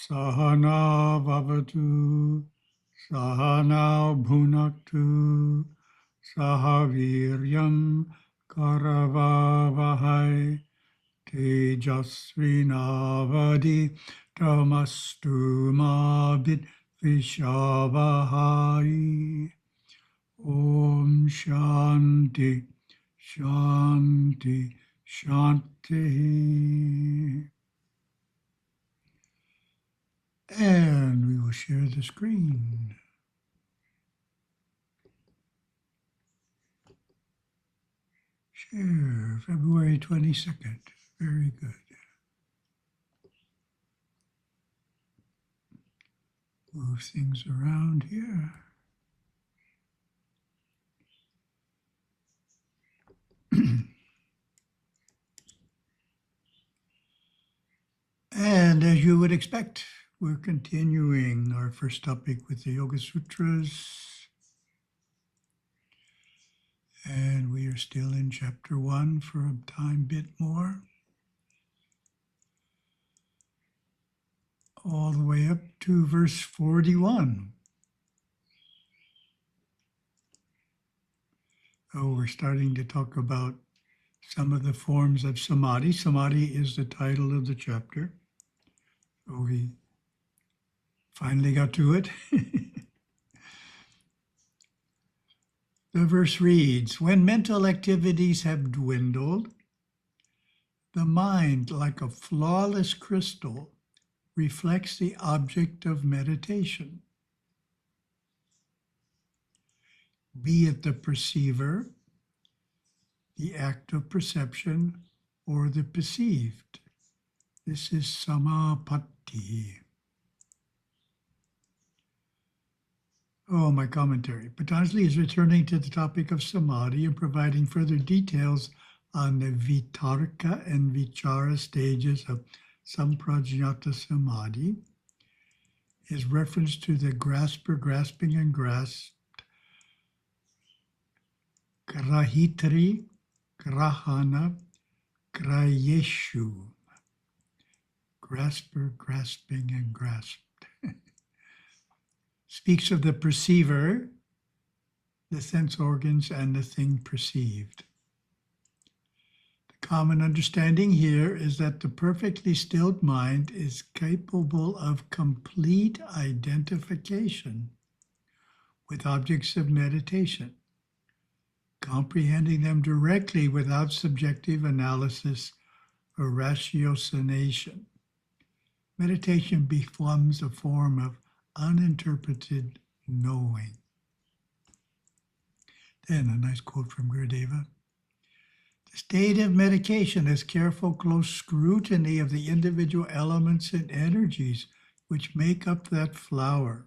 Sahana Vavatu, Sahana Bhunaktu, Sahaviryam Karavavahai, Tejasvinavadi Tamastu Mabit Vishavahai. Om Shanti, Shanti, Shanti. And we will share the screen. Share February 22nd. Very good. Move things around here. And as you would expect, we're continuing our first topic with the Yoga Sutras. And we are still in chapter 1 for a time bit more. All the way up to verse 41. Oh, we're starting to talk about some of the forms of samadhi. Samadhi is the title of the chapter. So we finally got to it. The verse reads, when mental activities have dwindled, the mind, like a flawless crystal, reflects the object of meditation. Be it the perceiver, the act of perception, or the perceived. This is samapatti. Oh, my commentary. Patanjali is returning to the topic of samadhi and providing further details on the vitarka and vichara stages of samprajñata samadhi. His reference to the grasper, grasping and grasped, grahitri, grahana, grayeshu. Grasper, grasping and grasped. Speaks of the perceiver, the sense organs, and the thing perceived. The common understanding here is that the perfectly stilled mind is capable of complete identification with objects of meditation, comprehending them directly without subjective analysis or ratiocination. Meditation becomes a form of uninterpreted knowing. Then a nice quote from Gurudeva. The state of meditation is careful, close scrutiny of the individual elements and energies which make up that flower.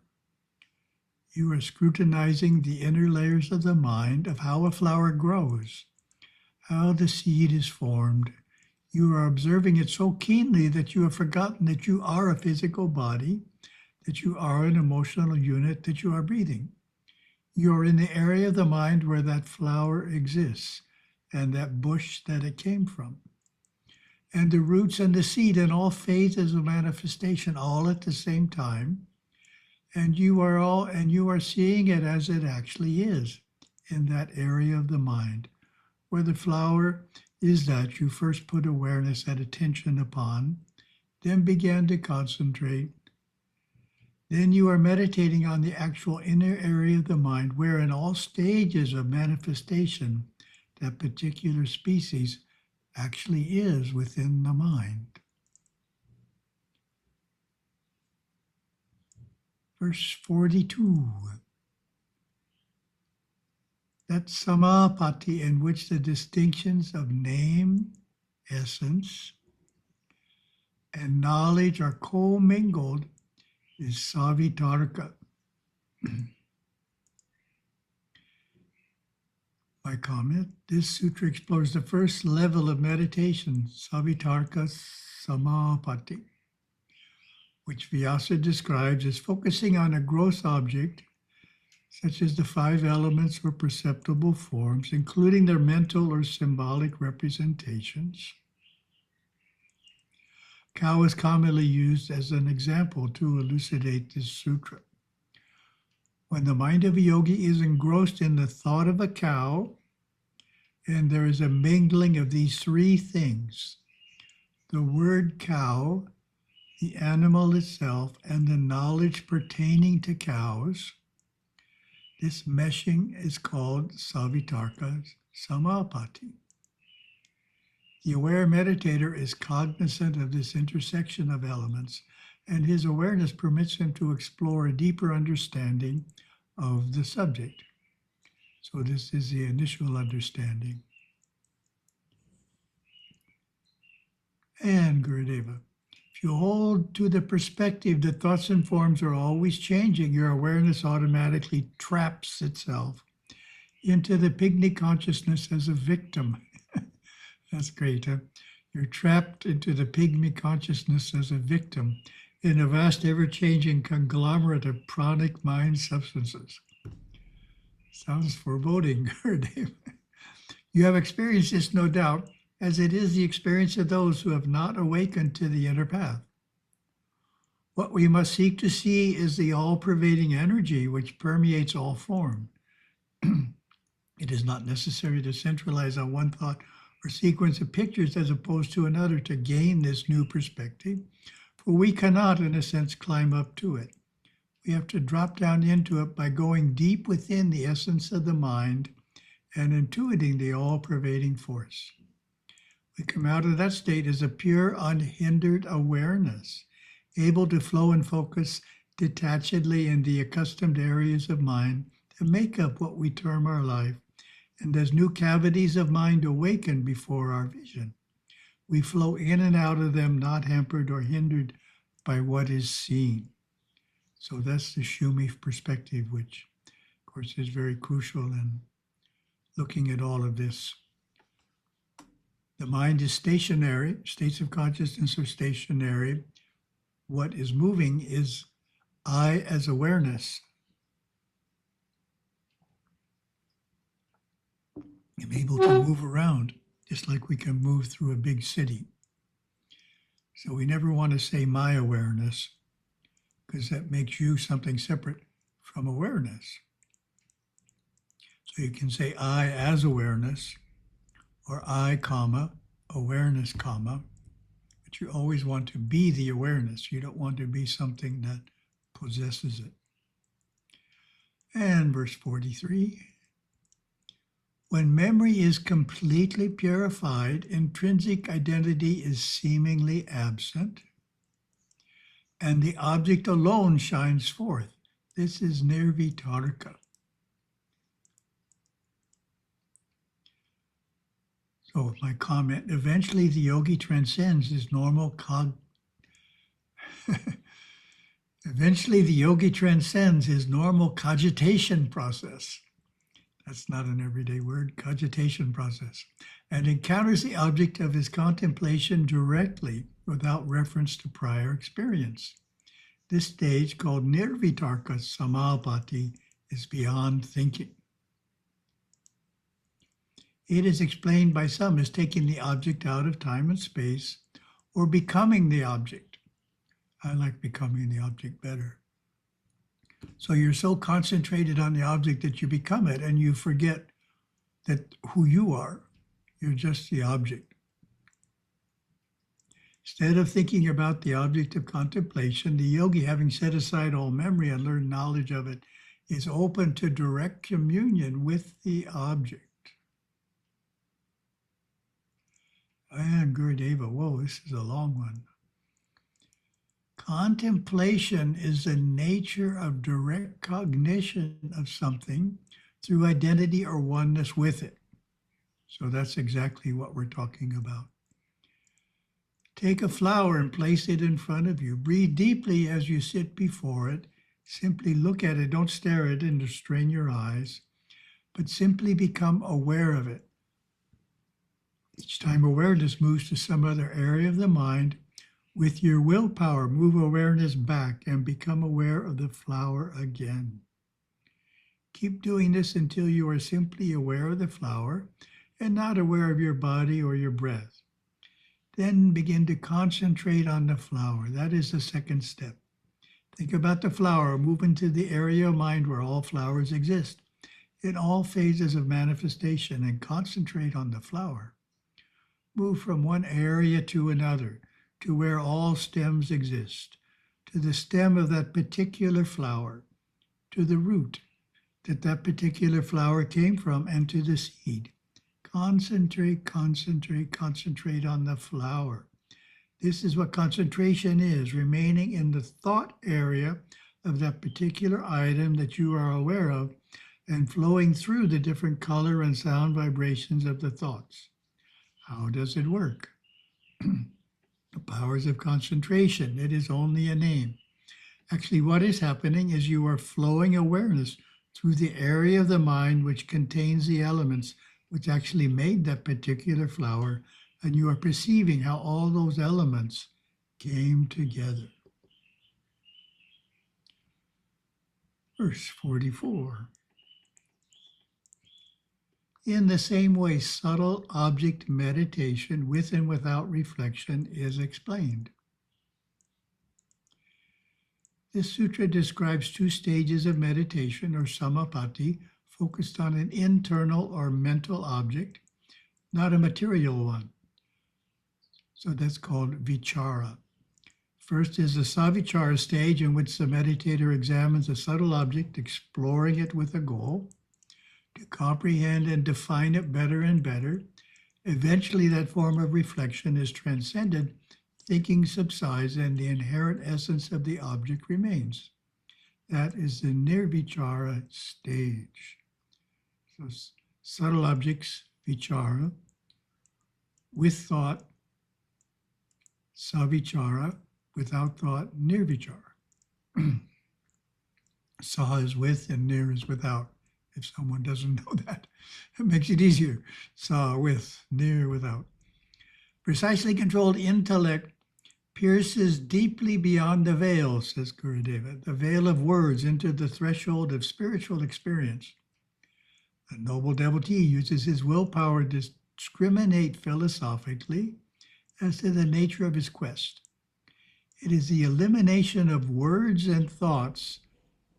You are scrutinizing the inner layers of the mind of how a flower grows, how the seed is formed. You are observing it so keenly that you have forgotten that you are a physical body, that you are an emotional unit, that you are breathing. You are in the area of the mind where that flower exists and that bush that it came from. And the roots and the seed in all phases of manifestation, all at the same time. And you are seeing it as it actually is in that area of the mind where the flower is that you first put awareness and attention upon, then began to concentrate. Then you are meditating on the actual inner area of the mind where in all stages of manifestation, that particular species actually is within the mind. Verse 42. That samapatti in which the distinctions of name, essence, and knowledge are commingled is Savitarka. My comment, this sutra explores the first level of meditation, Savitarka Samapatti, which Vyasa describes as focusing on a gross object, such as the 5 elements or perceptible forms, including their mental or symbolic representations, Cow is commonly used as an example to elucidate this sutra. When the mind of a yogi is engrossed in the thought of a cow, and there is a mingling of these three things, the word cow, the animal itself, and the knowledge pertaining to cows, this meshing is called Savitarka Samapati. The aware meditator is cognizant of this intersection of elements, and his awareness permits him to explore a deeper understanding of the subject. So this is the initial understanding. And Gurudeva, if you hold to the perspective that thoughts and forms are always changing, your awareness automatically traps itself into the pygmy consciousness as a victim. That's great, huh? You're trapped into the pygmy consciousness as a victim in a vast, ever-changing conglomerate of pranic mind substances. Sounds foreboding, Gurudeva. You have experienced this, no doubt, as it is the experience of those who have not awakened to the inner path. What we must seek to see is the all-pervading energy which permeates all form. It is not necessary to centralize on one thought or sequence of pictures as opposed to another to gain this new perspective, for we cannot, in a sense, climb up to it. We have to drop down into it by going deep within the essence of the mind and intuiting the all-pervading force. We come out of that state as a pure, unhindered awareness, able to flow and focus detachedly in the accustomed areas of mind to make up what we term our life. And as new cavities of mind awaken before our vision, we flow in and out of them, not hampered or hindered by what is seen. So that's the Shumi perspective, which, of course, is very crucial in looking at all of this. The mind is stationary, states of consciousness are stationary. What is moving is I as awareness. I'm able to move around, just like we can move through a big city. So we never want to say my awareness, because that makes you something separate from awareness. So you can say I as awareness, or I, comma, awareness, comma, but you always want to be the awareness. You don't want to be something that possesses it. And verse 43, when memory is completely purified, intrinsic identity is seemingly absent, and the object alone shines forth. This is Nirvitarka. So my comment, eventually the yogi transcends his normal eventually the yogi transcends his normal cogitation process. That's not an everyday word, cogitation process, and encounters the object of his contemplation directly without reference to prior experience. This stage, called Nirvitarka Samapati, is beyond thinking. It is explained by some as taking the object out of time and space or becoming the object. I like becoming the object better. So you're so concentrated on the object that you become it and you forget that who you are. You're just the object. Instead of thinking about the object of contemplation, the yogi, having set aside all memory and learned knowledge of it, is open to direct communion with the object. And Gurudeva, whoa, this is a long one. Contemplation is the nature of direct cognition of something through identity or oneness with it. So that's exactly what we're talking about. Take a flower and place it in front of you. Breathe deeply as you sit before it. Simply look at it. Don't stare at it and strain your eyes, but simply become aware of it. Each time awareness moves to some other area of the mind, with your willpower, move awareness back and become aware of the flower again. Keep doing this until you are simply aware of the flower and not aware of your body or your breath. Then begin to concentrate on the flower. That is the second step. Think about the flower. Move into the area of mind where all flowers exist in all phases of manifestation and concentrate on the flower. Move from one area to another, to where all stems exist, to the stem of that particular flower, to the root that particular flower came from, and to the seed. Concentrate, concentrate, concentrate on the flower. This is what concentration is, remaining in the thought area of that particular item that you are aware of and flowing through the different color and sound vibrations of the thoughts. How does it work? The powers of concentration. It is only a name. Actually, what is happening is you are flowing awareness through the area of the mind which contains the elements which actually made that particular flower, and you are perceiving how all those elements came together. Verse 44. In the same way, subtle object meditation with and without reflection is explained. This sutra describes two stages of meditation, or samapatti, focused on an internal or mental object, not a material one. So that's called vichara. First is the Savicara stage, in which the meditator examines a subtle object, exploring it with a goal to comprehend and define it better and better. Eventually, that form of reflection is transcended, thinking subsides, and the inherent essence of the object remains. That is the Nirvicara stage. So subtle objects, vichara, with thought, savicara, without thought, nirvicara. Sa is with and nir is without. If someone doesn't know that, it makes it easier. Sa with, nir without. Precisely controlled intellect pierces deeply beyond the veil, says Gurudeva, the veil of words into the threshold of spiritual experience. The noble devotee uses his willpower to discriminate philosophically as to the nature of his quest. It is the elimination of words and thoughts,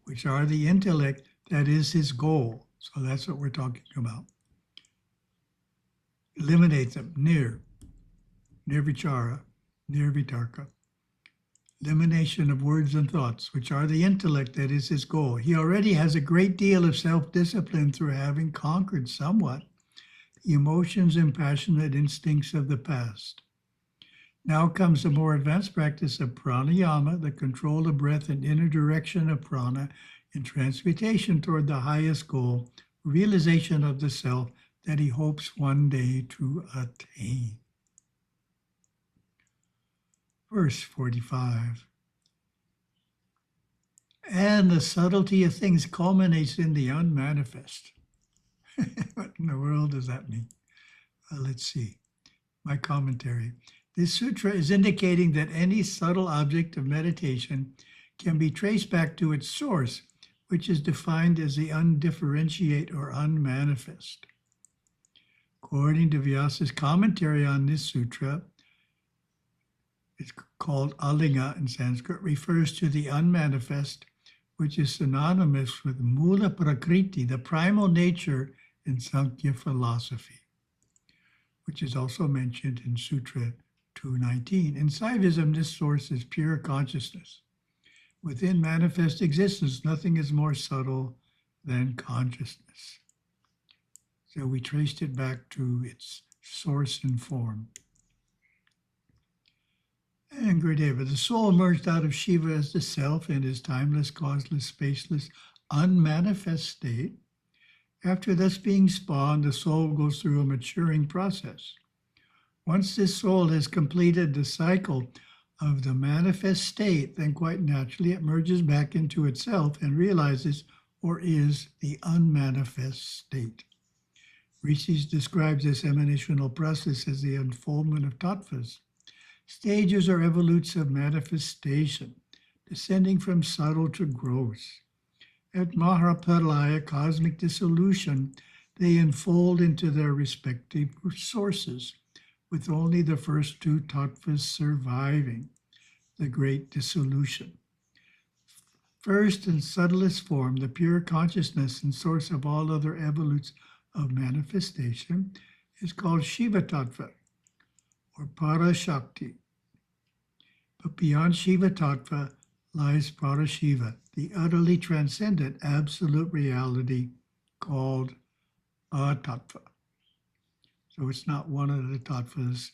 which are the intellect, that is his goal. So that's what we're talking about. Eliminate them. Nirvicara, Nirvitarka. Elimination of words and thoughts, which are the intellect, that is his goal. He already has a great deal of self-discipline through having conquered somewhat the emotions and passionate instincts of the past. Now comes the more advanced practice of pranayama, the control of breath and inner direction of prana in transmutation toward the highest goal, realization of the self that he hopes one day to attain. Verse 45. And the subtlety of things culminates in the unmanifest. What in the world does that mean? Let's see. My commentary. This sutra is indicating that any subtle object of meditation can be traced back to its source, which is defined as the undifferentiate or unmanifest. According to Vyasa's commentary on this sutra, it's called Alinga in Sanskrit, refers to the unmanifest, which is synonymous with Mula Prakriti, the primal nature in Sankhya philosophy, which is also mentioned in Sutra 219. In Saivism, this source is pure consciousness. Within manifest existence, nothing is more subtle than consciousness. So we traced it back to its source and form. And Gurudeva, the soul emerged out of Shiva as the self in his timeless, causeless, spaceless, unmanifest state. After thus being spawned, the soul goes through a maturing process. Once this soul has completed the cycle of the manifest state, then quite naturally it merges back into itself and realizes or is the unmanifest state. Rishi describes this emanational process as the unfoldment of tattvas. Stages or evolutes of manifestation, descending from subtle to gross. At Mahapralaya, cosmic dissolution, they unfold into their respective sources, with only the first two tattvas surviving the great dissolution. First and subtlest form, the pure consciousness and source of all other evolutes of manifestation, is called Shiva Tattva, or Parashakti. But beyond Shiva Tattva lies Parashiva, the utterly transcendent absolute reality called Atattva. So it's not one of the tattvas.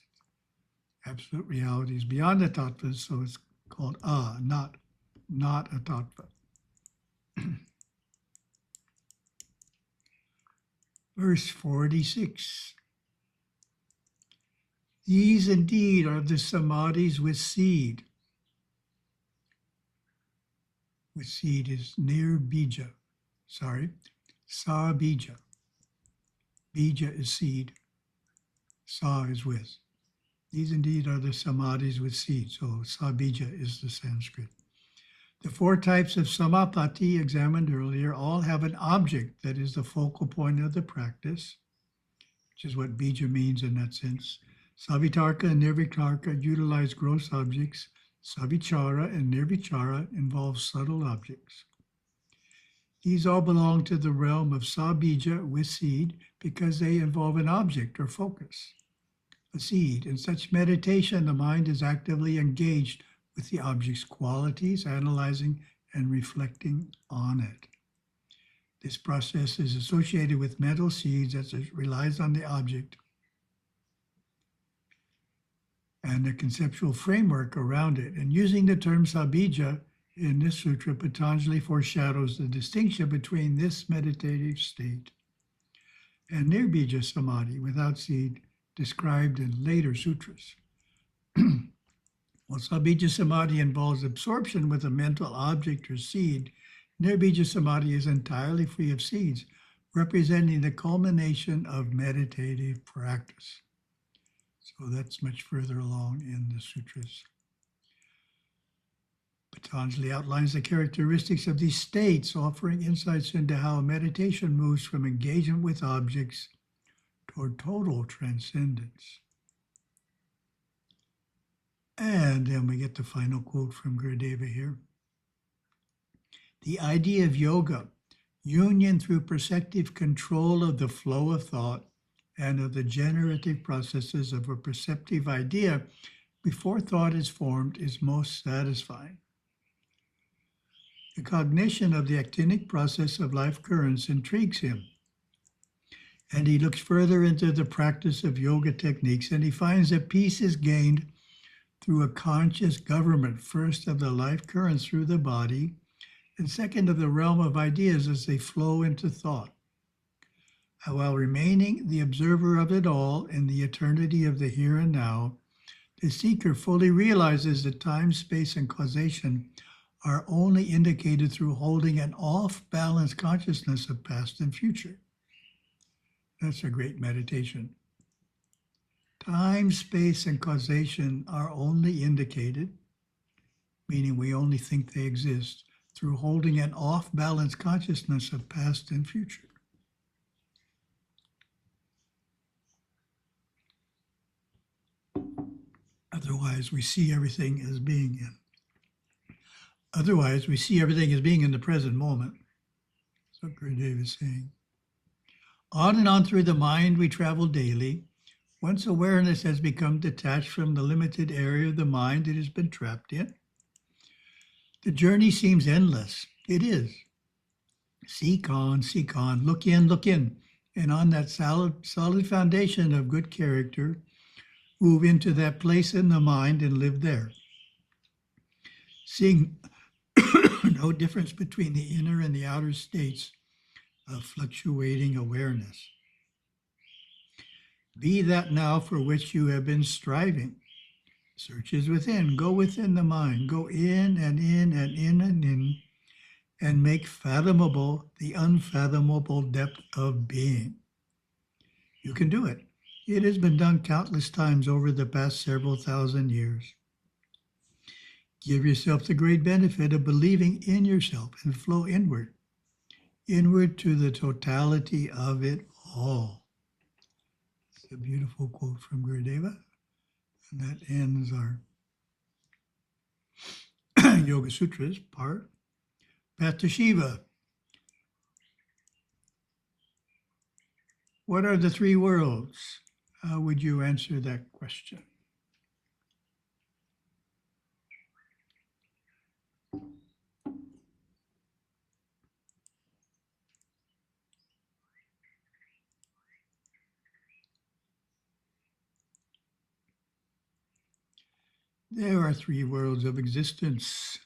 Absolute reality is beyond the tattvas, so it's called not a tattva. Verse 46. These indeed are the samadhis with seed. With seed is Nirvija. Sa bija. Bija is seed. Sa is with. These indeed are the samadhis with seed. So sa bija is the Sanskrit. The four types of samapatti examined earlier all have an object that is the focal point of the practice, which is what bija means in that sense. Savitarka and Nirvitarka utilize gross objects. Savicara and Nirvicara involve subtle objects. These all belong to the realm of sabija with seed because they involve an object or focus, a seed. In such meditation, the mind is actively engaged with the object's qualities, analyzing and reflecting on it. This process is associated with mental seeds as it relies on the object and the conceptual framework around it. And using the term sabija in this sutra, Patanjali foreshadows the distinction between this meditative state and nirbija samadhi without seed described in later sutras. While sabija samadhi involves absorption with a mental object or seed, nirbija samadhi is entirely free of seeds, representing the culmination of meditative practice. So that's much further along in the sutras. Patanjali outlines the characteristics of these states, offering insights into how meditation moves from engagement with objects toward total transcendence. And then we get the final quote from Gurudeva here. The idea of yoga, union through perceptive control of the flow of thought and of the generative processes of a perceptive idea before thought is formed, is most satisfying. The cognition of the actinic process of life currents intrigues him, and he looks further into the practice of yoga techniques, and he finds that peace is gained through a conscious government, first of the life currents through the body, and second of the realm of ideas as they flow into thought. And while remaining the observer of it all in the eternity of the here and now, the seeker fully realizes that time, space, and causation are only indicated through holding an off-balance consciousness of past and future. That's a great meditation. Time, space, and causation are only indicated, meaning we only think they exist, through holding an off-balance consciousness of past and future. Otherwise, we see everything as being in. Otherwise, we see everything as being in the present moment. That's what Gurudeva is saying. On and on through the mind we travel daily. Once awareness has become detached from the limited area of the mind it has been trapped in, the journey seems endless. It is. Seek on, look in, and on that solid foundation of good character, move into that place in the mind and live there. Seeing no difference between the inner and the outer states of fluctuating awareness. Be that now for which you have been striving. Search is within. Go within the mind. Go in and in and in and in, and make fathomable the unfathomable depth of being. You can do it. It has been done countless times over the past several thousand years. Give yourself the great benefit of believing in yourself and flow inward to the totality of it all. It's a beautiful quote from Gurudeva. And that ends our Yoga Sutras part. Path to Shiva. What are the three worlds? How would you answer that question? There are three worlds of existence.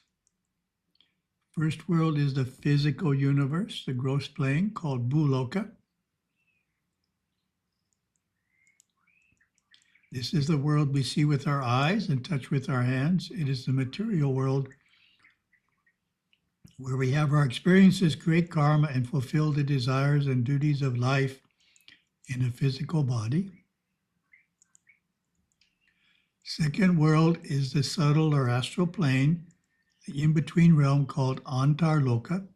First world is the physical universe, the gross plane called Bhuloka. This is the world we see with our eyes and touch with our hands. It is the material world where we have our experiences, create karma, and fulfill the desires and duties of life in a physical body. Second world is the subtle or astral plane, the in-between realm called Antarloka.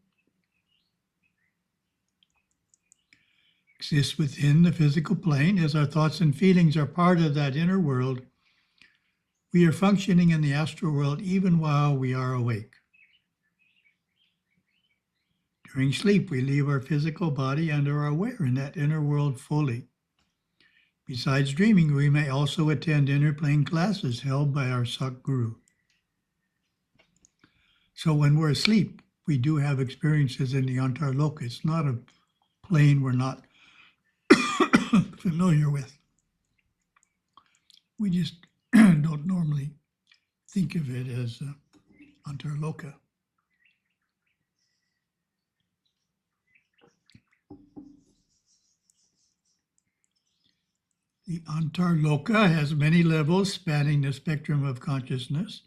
Exists within the physical plane. As our thoughts and feelings are part of that inner world, we are functioning in the astral world even while we are awake. During sleep, we leave our physical body and are aware in that inner world fully. Besides dreaming, we may also attend inner plane classes held by our Satguru. So when we're asleep, we do have experiences in the Antarloka. It's not a plane we're not familiar with. We just don't normally think of it as Antarloka. The Antarloka has many levels spanning the spectrum of consciousness,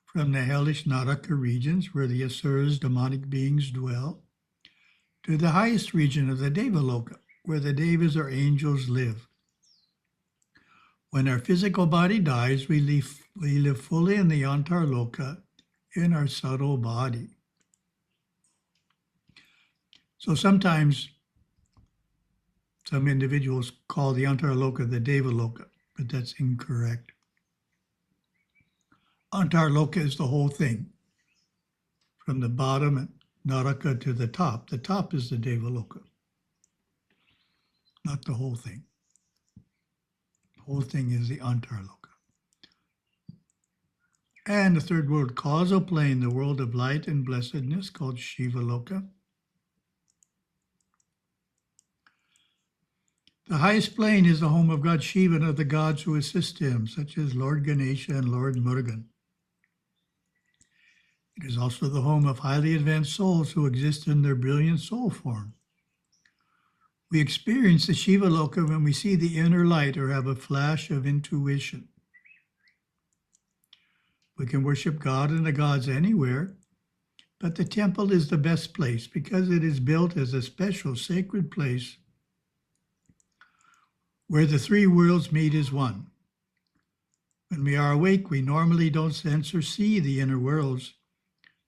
from the hellish Naraka regions where the asuras, demonic beings, dwell, to the highest region of the Devaloka, where the devas or angels live. When our physical body dies, we live fully in the Antarloka in our subtle body. So sometimes some individuals call the Antarloka the Devaloka, but that's incorrect. Antarloka is the whole thing, from the bottom at Naraka to the top. The top is the Devaloka, not the whole thing. The whole thing is the Antarloka. And the third world, causal plane, the world of light and blessedness, called Shivaloka. The highest plane is the home of God Shiva and of the gods who assist him, such as Lord Ganesha and Lord Murugan. It is also the home of highly advanced souls who exist in their brilliant soul form. We experience the Shiva Loka when we see the inner light or have a flash of intuition. We can worship God and the gods anywhere, but the temple is the best place because it is built as a special sacred place where the three worlds meet as one. When we are awake, we normally don't sense or see the inner worlds.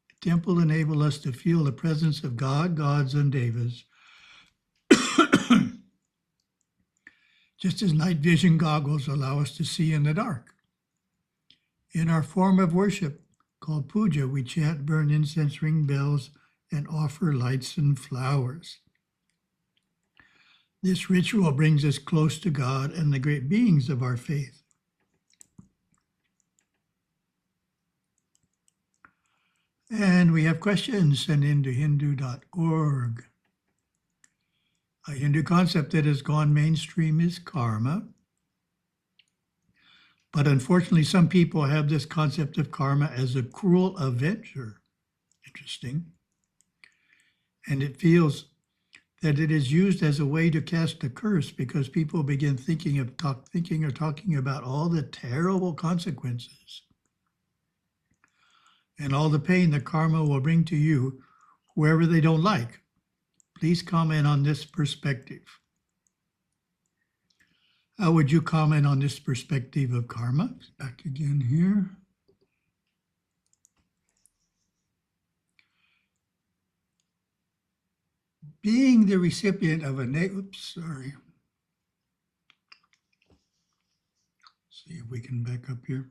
The temple enables us to feel the presence of God, gods, and devas, just as night vision goggles allow us to see in the dark. In our form of worship, called puja, we chant, burn incense, ring bells, and offer lights and flowers. This ritual brings us close to God and the great beings of our faith. And we have questions sent in to hindu.org. A Hindu concept that has gone mainstream is karma. But unfortunately, some people have this concept of karma as a cruel avenger. Interesting. And it feels that it is used as a way to cast a curse because people begin thinking or talking about all the terrible consequences and all the pain that karma will bring to you, whoever they don't like. Please comment on this perspective. How would you comment on this perspective of karma? Back again here. Being the recipient of a See if we can back up here.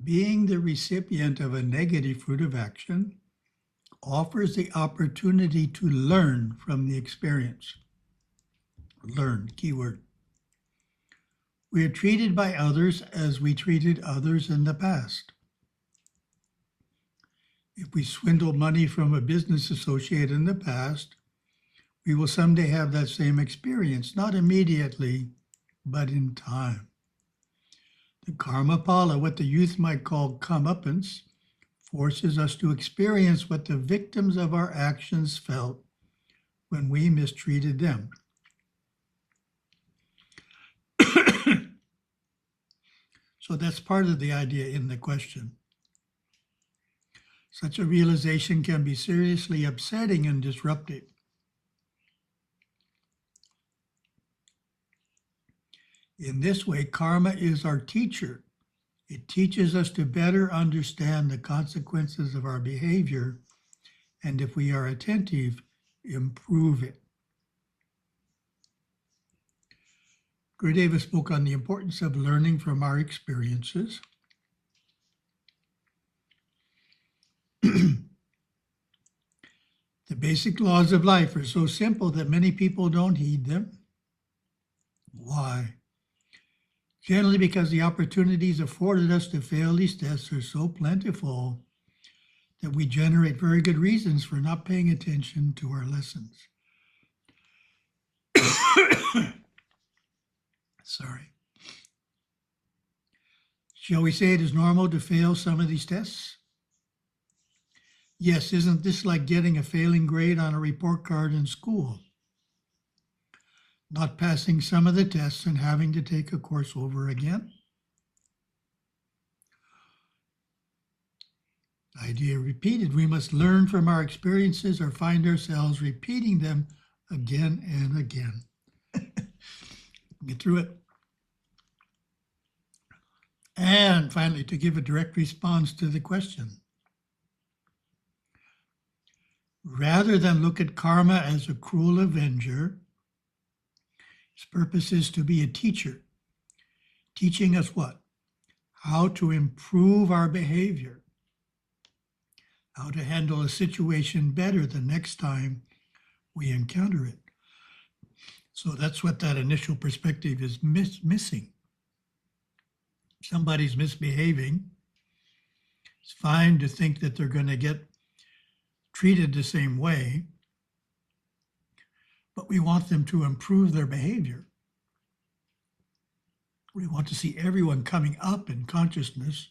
Being the recipient of a negative fruit of action offers the opportunity to learn from the experience. Learn, keyword. We are treated by others as we treated others in the past. If we swindled money from a business associate in the past, we will someday have that same experience, not immediately, but in time. The karma pala, what the youth might call comeuppance, forces us to experience what the victims of our actions felt when we mistreated them. So that's part of the idea in the question. Such a realization can be seriously upsetting and disruptive. In this way, karma is our teacher. It teaches us to better understand the consequences of our behavior, and if we are attentive, improve it. Gurudeva spoke on the importance of learning from our experiences. The basic laws of life are so simple that many people don't heed them. Why? Generally because the opportunities afforded us to fail these tests are so plentiful that we generate very good reasons for not paying attention to our lessons. Sorry. Shall we say it is normal to fail some of these tests? Yes, isn't this like getting a failing grade on a report card in school? Not passing some of the tests and having to take a course over again? Idea repeated. We must learn from our experiences or find ourselves repeating them again and again. Get through it. And finally, to give a direct response to the question. Rather than look at karma as a cruel avenger, its purpose is to be a teacher, teaching us what? How to improve our behavior, how to handle a situation better the next time we encounter it. So that's what that initial perspective is missing. If somebody's misbehaving, it's fine to think that they're going to get treated the same way, but we want them to improve their behavior. We want to see everyone coming up in consciousness,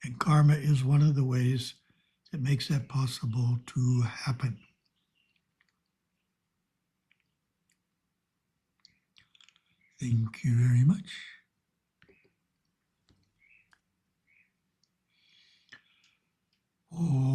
and karma is one of the ways that makes that possible to happen. Thank you very much. Oh.